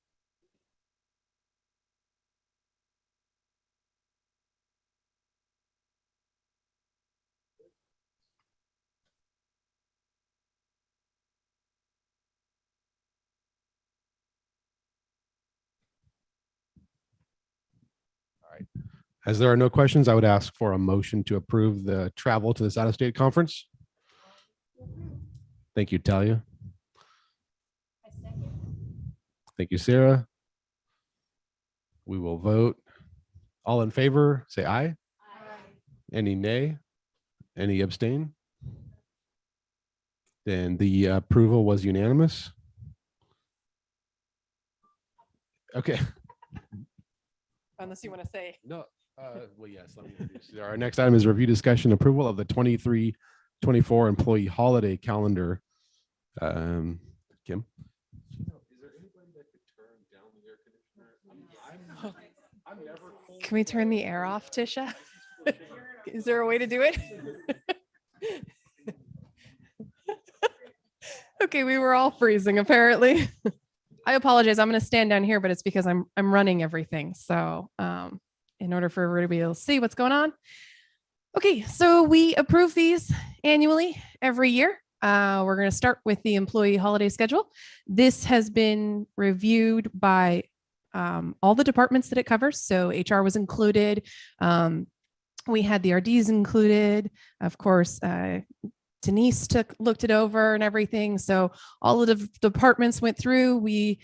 As there are no questions, I would ask for a motion to approve the travel to this out-of-state conference. Thank you, Talia. Thank you, Sarah. We will vote. All in favor, say aye. Aye. Any nay? Any abstain? Then the approval was unanimous. Okay. Unless you want to say. No. Well, yes, let me introduce you. Our next item is review, discussion, approval of the 23-24 employee holiday calendar. Kim? Is there anybody that could turn down the air conditioner? Can we turn the air off, Tisha? Is there a way to do it? Okay, we were all freezing apparently. I apologize. I'm going to stand down here, but it's because I'm running everything. So in order for everybody to be able to see what's going on. Okay, so we approve these annually every year. We're going to start with the employee holiday schedule. This has been reviewed by all the departments that it covers. So HR was included. We had the RDs included. Of course, Denise looked it over and everything. So all of the departments went through. We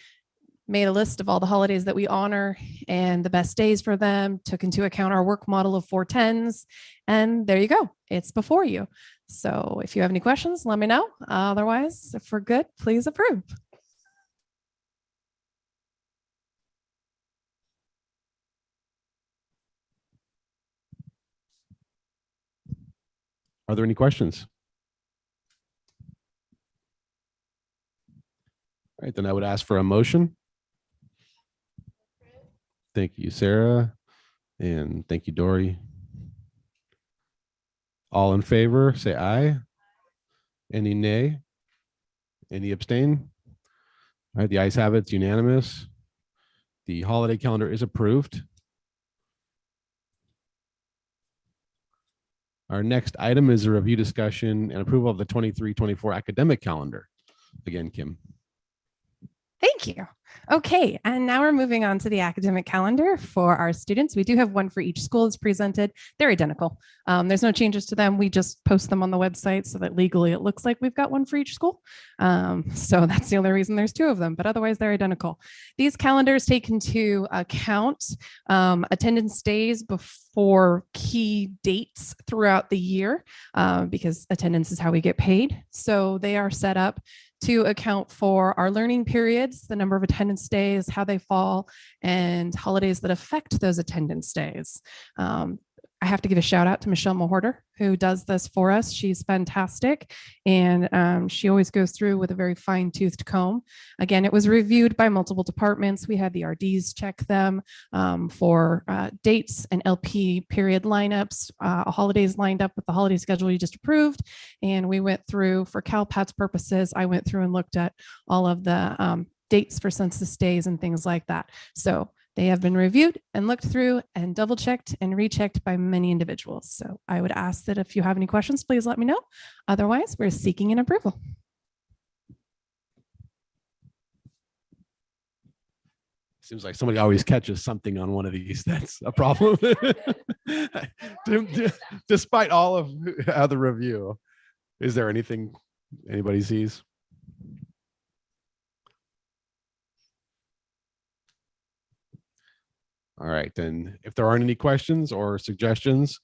made a list of all the holidays that we honor and the best days for them, took into account our work model of 410s. And there you go. It's before you. So if you have any questions, let me know. Otherwise, if we're good, please approve. Are there any questions? All right, then I would ask for a motion. Thank you, Sarah. And thank you, Dory. All in favor, say aye. Any nay? Any abstain? All right, the ayes have it. It's unanimous. The holiday calendar is approved. Our next item is a review, discussion, and approval of the 23-24 academic calendar. Again, Kim. Thank you. Okay, and now we're moving on to the academic calendar for our students. We do have one for each school that's presented. They're identical. There's no changes to them. We just post them on the website so that legally it looks like we've got one for each school. So that's the only reason there's two of them, but otherwise they're identical. These calendars take into account attendance days before key dates throughout the year because attendance is how we get paid. So they are set up to account for our learning periods, the number of attendance days, how they fall, and holidays that affect those attendance days. I have to give a shout out to Michelle Mahorter, who does this for us. She's fantastic. And she always goes through with a very fine-toothed comb. Again, it was reviewed by multiple departments. We had the RDs check them for dates and LP period lineups, holidays lined up with the holiday schedule you just approved. And we went through, for CalPATS purposes, I went through and looked at all of the dates for census days and things like that. So they have been reviewed and looked through and double checked and rechecked by many individuals. So I would ask that if you have any questions, please let me know. Otherwise, we're seeking an approval. Seems like somebody always catches something on one of these. That's a problem. Despite all of the review, is there anything anybody sees? All right, then if there aren't any questions or suggestions,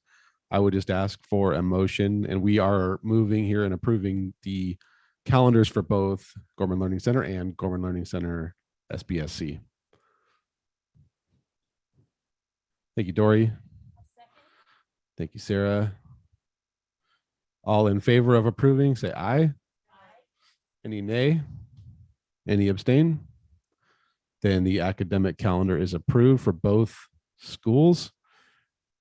I would just ask for a motion, and we are moving here and approving the calendars for both Gorman Learning Center and Gorman Learning Center SBSC. Thank you, Dory. Thank you, Sarah. All in favor of approving, say aye. Any nay? Any abstain? Then the academic calendar is approved for both schools.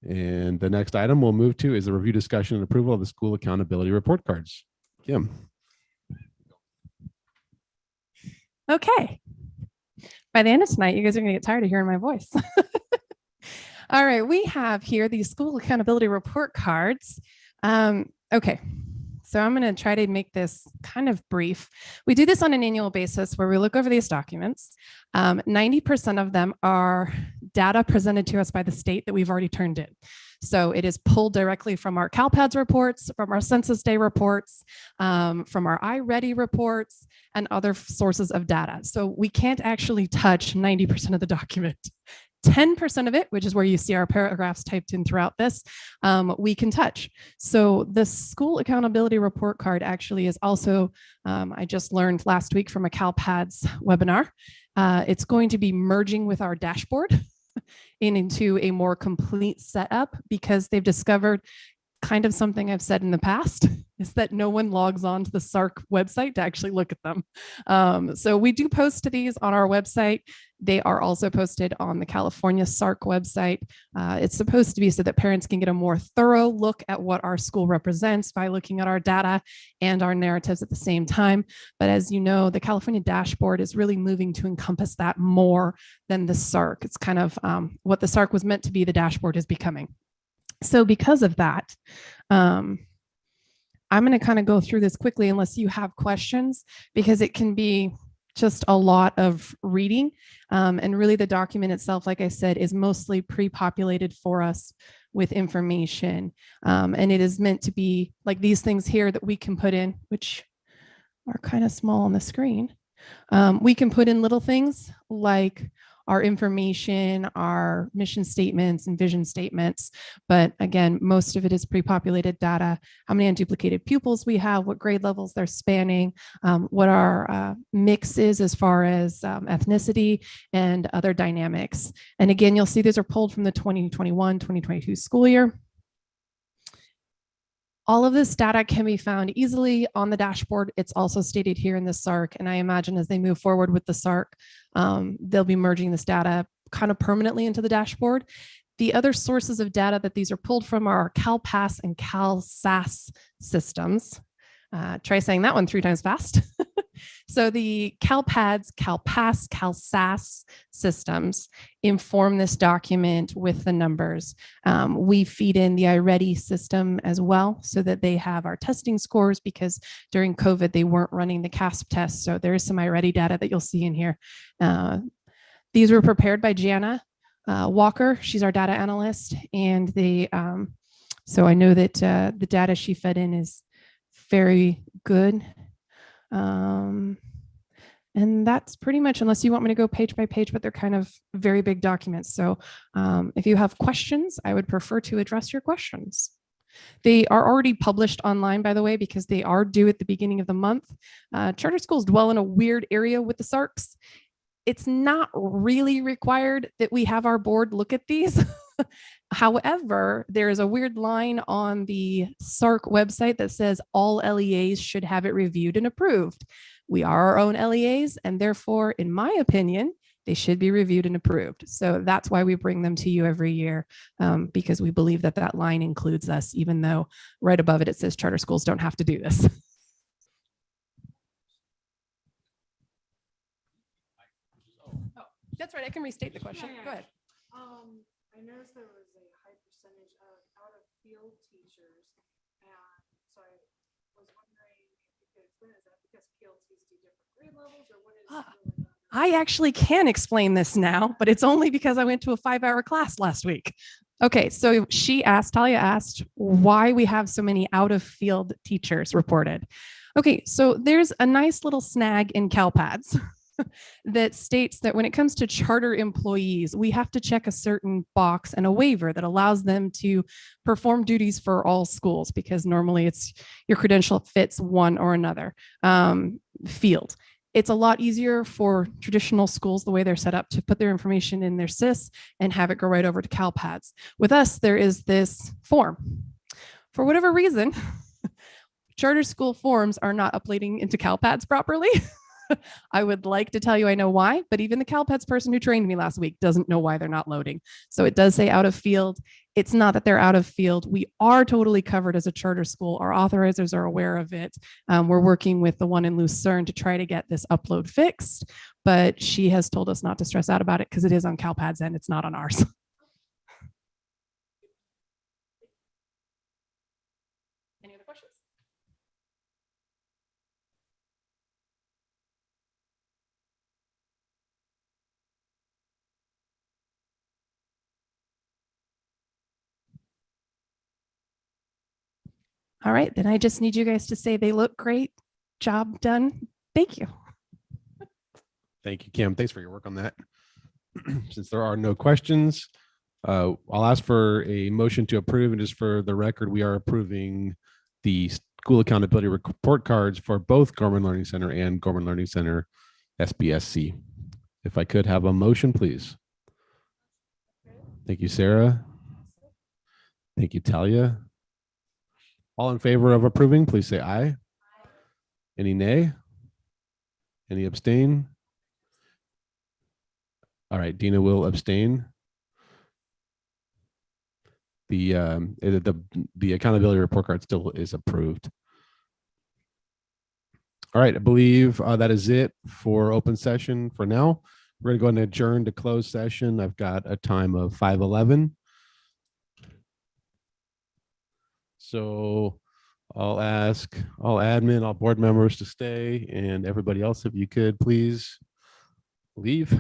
And the next item we'll move to is the review, discussion, and approval of the school accountability report cards. Kim. Okay. By the end of tonight, you guys are going to get tired of hearing my voice. All right, we have here the school accountability report cards. Okay. So I'm going to try to make this kind of brief. We do this on an annual basis where we look over these documents. 90% of them are data presented to us by the state that we've already turned in. So it is pulled directly from our CalPADS reports, from our Census Day reports, from our iReady reports, and other sources of data. So we can't actually touch 90% of the document. 10% of it, which is where you see our paragraphs typed in throughout this, we can touch. So the school accountability report card actually is also, I just learned last week from a CalPADS webinar, it's going to be merging with our dashboard into a more complete setup because they've discovered kind of something I've said in the past is that no one logs on to the SARC website to actually look at them. So we do post to these on our website. They are also posted on the California SARC website. It's supposed to be so that parents can get a more thorough look at what our school represents by looking at our data and our narratives at the same time. But as you know, the California dashboard is really moving to encompass that more than the SARC. It's kind of what the SARC was meant to be, the dashboard is becoming. So because of that, I'm going to kind of go through this quickly unless you have questions, because it can be just a lot of reading. And really the document itself, like I said, is mostly pre-populated for us with information. And it is meant to be like these things here that we can put in, which are kind of small on the screen. We can put in little things like our information, our mission statements and vision statements. But again, most of it is pre-populated data, how many unduplicated pupils we have, what grade levels they're spanning, what our mix is as far as ethnicity and other dynamics. And again, you'll see these are pulled from the 2021-2022 school year. All of this data can be found easily on the dashboard. It's also stated here in the SARC. And I imagine as they move forward with the SARC, they'll be merging this data kind of permanently into the dashboard. The other sources of data that these are pulled from are CalPAS and CalSAS systems. Try saying that one 3 times fast. So the CalPADS, CalPAS, CalSAS systems inform this document with the numbers. We feed in the iReady system as well so that they have our testing scores, because during COVID, they weren't running the CASP test. So there is some iReady data that you'll see in here. These were prepared by Jana Walker. She's our data analyst. And they, so I know that the data she fed in is very good. And that's pretty much, unless you want me to go page by page, but they're kind of very big documents. So if you have questions, I would prefer to address your questions. They are already published online, by the way, because they are due at the beginning of the month. Charter schools dwell in a weird area with the SARCs. It's not really required that we have our board look at these. However, there is a weird line on the SARC website that says all LEAs should have it reviewed and approved. We are our own LEAs, and therefore, in my opinion, they should be reviewed and approved. So that's why we bring them to you every year, because we believe that that line includes us, even though right above it, it says charter schools don't have to do this. Oh, that's right. I can restate the question. Go ahead. I noticed there was a high percentage of out-of-field teachers, and so I was wondering if you could explain, is that because PLTs do different grade levels, or what is going on? I actually can explain this now, but it's only because I went to a 5-hour class last week. Okay, so Talia asked why we have so many out-of-field teachers reported. Okay, so there's a nice little snag in CalPADS that states that when it comes to charter employees, we have to check a certain box and a waiver that allows them to perform duties for all schools, because normally it's your credential fits one or another field. It's a lot easier for traditional schools, the way they're set up, to put their information in their SIS and have it go right over to CalPADS. With us, there is this form. For whatever reason, charter school forms are not uploading into CalPADS properly. I would like to tell you I know why, but even the CalPADS person who trained me last week doesn't know why they're not loading. So it does say out of field. It's not that they're out of field. We are totally covered as a charter school. Our authorizers are aware of it. We're working with the one in Lucerne to try to get this upload fixed, but she has told us not to stress out about it because it is on CalPADS and it's not on ours. Any other questions? All right, then I just need you guys to say they look great. Job done. Thank you. Thank you, Kim. Thanks for your work on that. Since there are no questions, I'll ask for a motion to approve. And just for the record, we are approving the school accountability report cards for both Gorman Learning Center and Gorman Learning Center SBSC. If I could have a motion, please. Thank you, Sarah. Thank you, Talia. All in favor of approving, please say aye. Aye. Any nay? Any abstain? All right, Dina will abstain. The accountability report card still is approved. All right, I believe that is it for open session for now. We're going to go and adjourn to closed session. I've got a time of 5:11. So I'll ask all admin, all board members to stay, and everybody else, if you could please leave.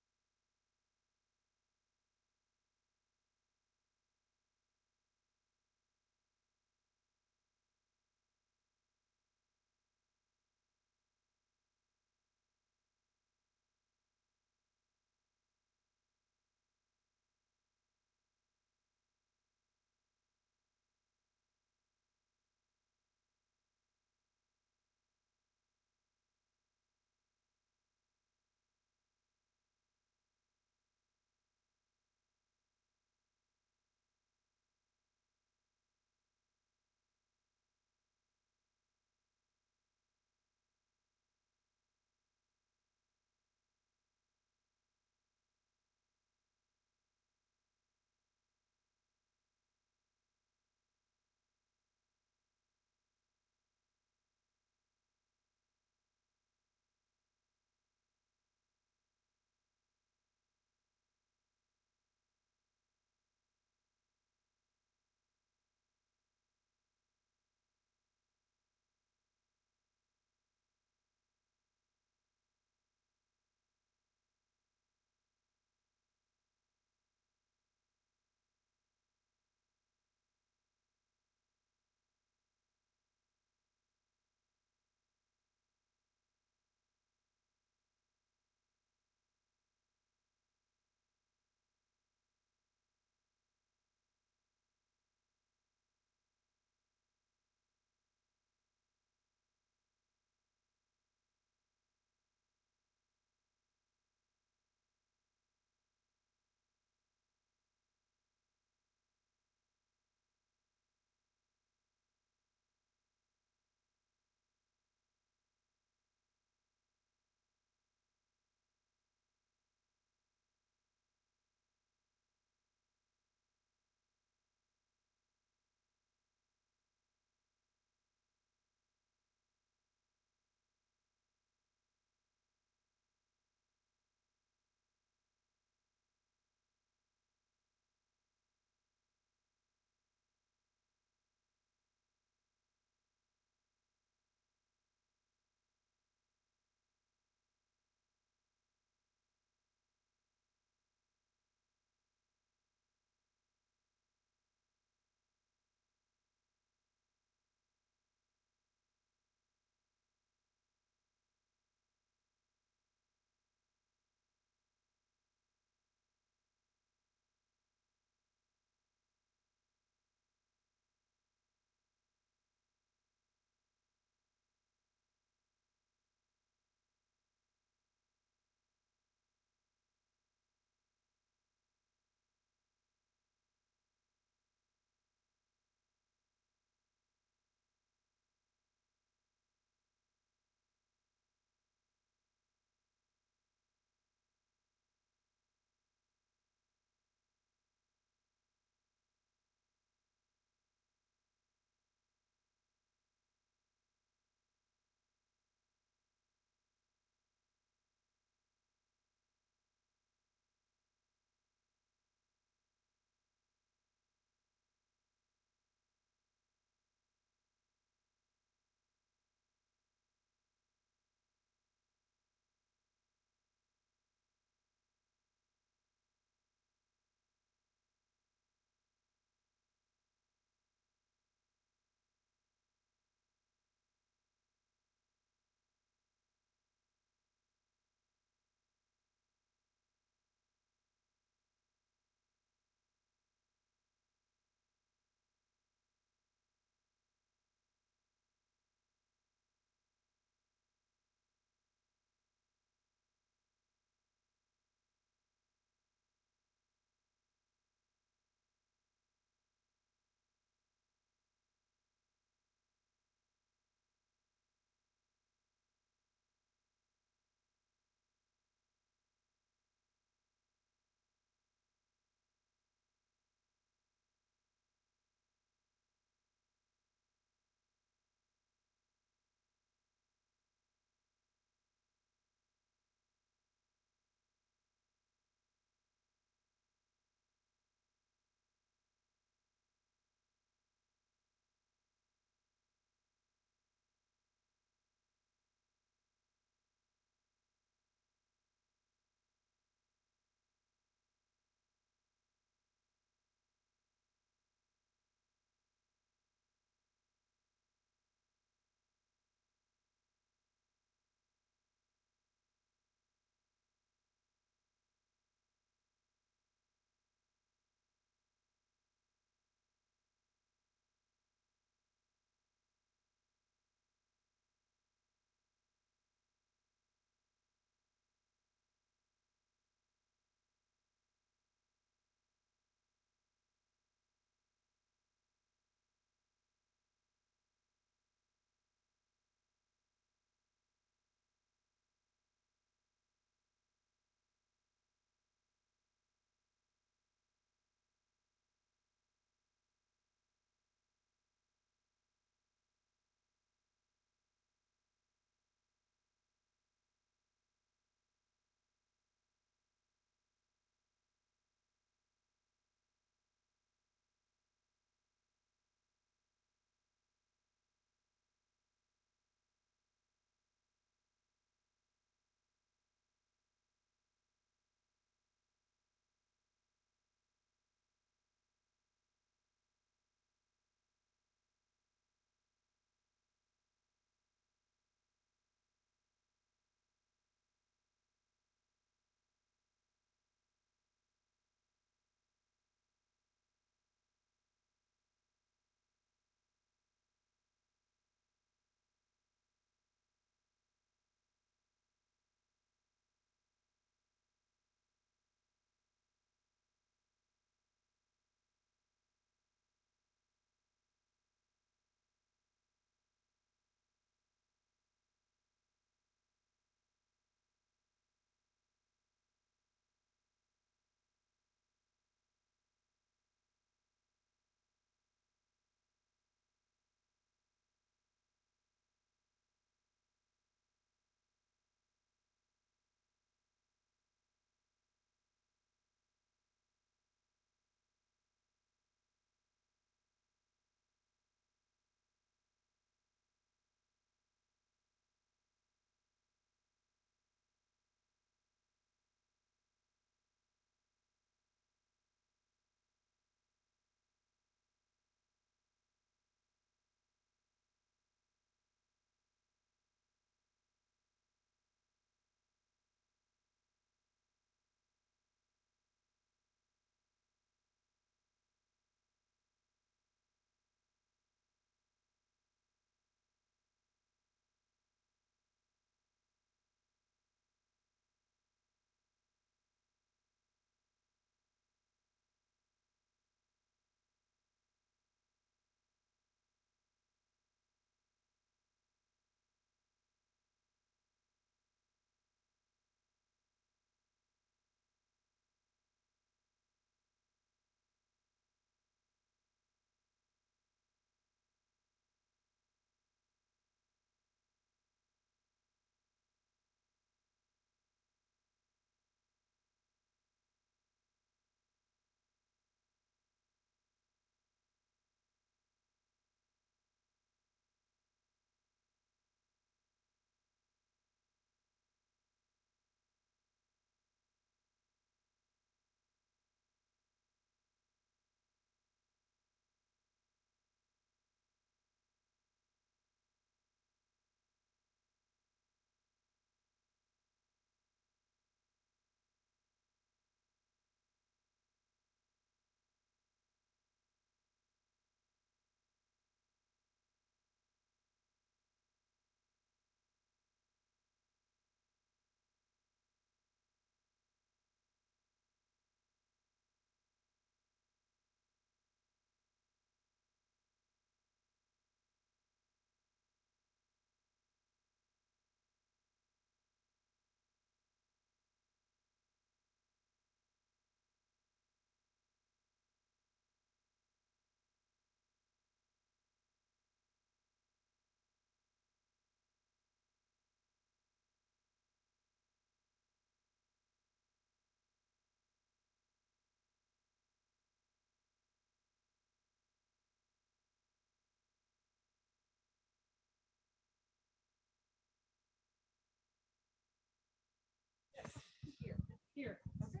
Here. Okay.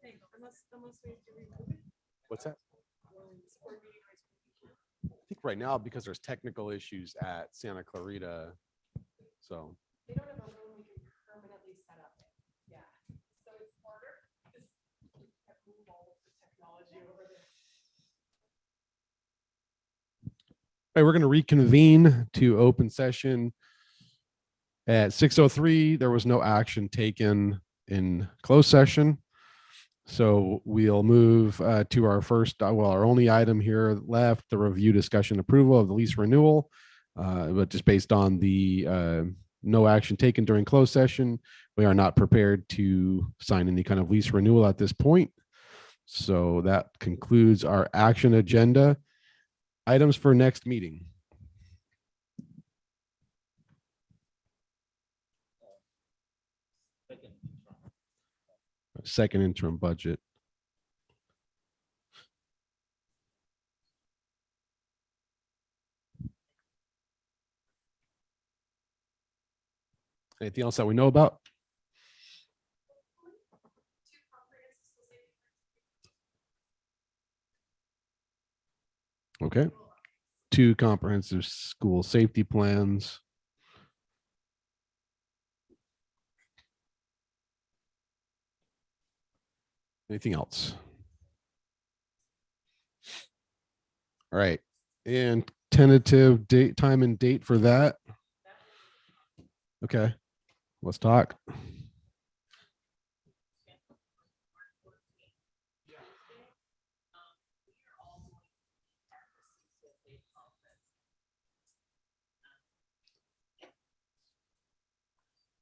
Okay, unless we have to remove it. What's that? I think right now, because there's technical issues at Santa Clarita, so. They don't have a room we can permanently set up in. Yeah. So it's harder because we have moved all of the technology over there. All right, we're going to reconvene to open session at 6:03. There was no action taken in closed session. So we'll move to our first, our only item here left, the review, discussion, approval of the lease renewal. But just based on the no action taken during closed session, we are not prepared to sign any kind of lease renewal at this point. So that concludes our action agenda. Items for next meeting. Second interim budget. Anything else that we know about? Okay. 2 comprehensive school safety plans. Anything else? All right. And tentative date, time and date for that. Okay. Let's talk.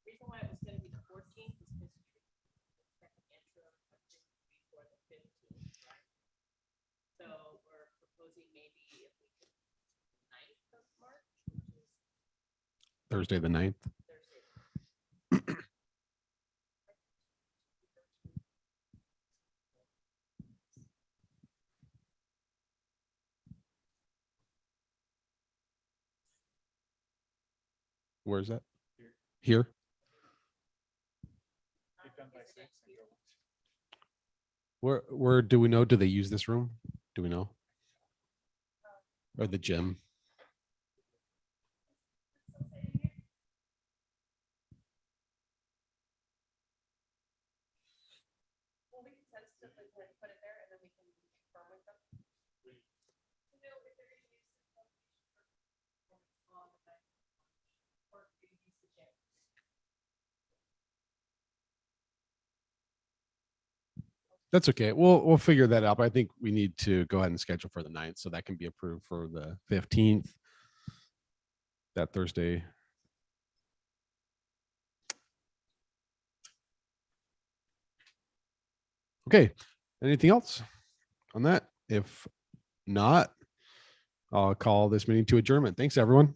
Reason why it was going to be the 14th is because second intro before the 15th, right? So we're proposing maybe if we could 9th of March, which is Thursday the 9th. Where is that? Here. Where do we know? Do they use this room? Do we know? Or the gym? Well, we can tentatively put it there and then we can confirm with them. You know, if they're gonna use the location on the night, or if they use the gym. That's okay. We'll figure that out. But I think we need to go ahead and schedule for the 9th so that can be approved for the 15th. That Thursday. Okay. Anything else on that? If not, I'll call this meeting to adjournment. Thanks, everyone.